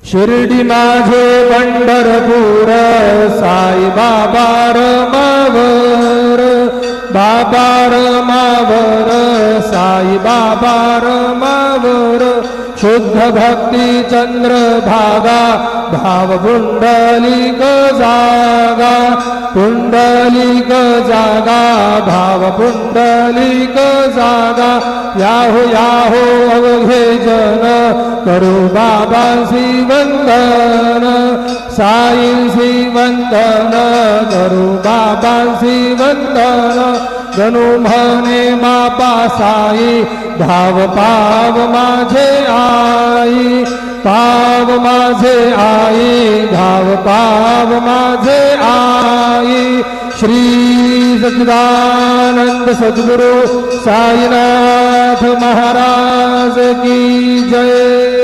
शिर्डी माझे पंढरपूर साई बाबा रमावर, बाबा रमावर साई बाबा रमावर, शुद्ध भक्ती चंद्रभागा भाव पुंडलिक जागा, पुंडलिक जागा भाव पुंडलिक जागा, याहो याहो अवघे जन करू बाबांसी वंदन, साईंसी वंदन करू बाबांसी वंदन, जणू म्हणे मापा साई धाव पाव माझे आई, पाव माझे आई धाव पाव माझे आई। श्री सच्चिदानंद सद्गुरु साईनाथ महाराज की जय।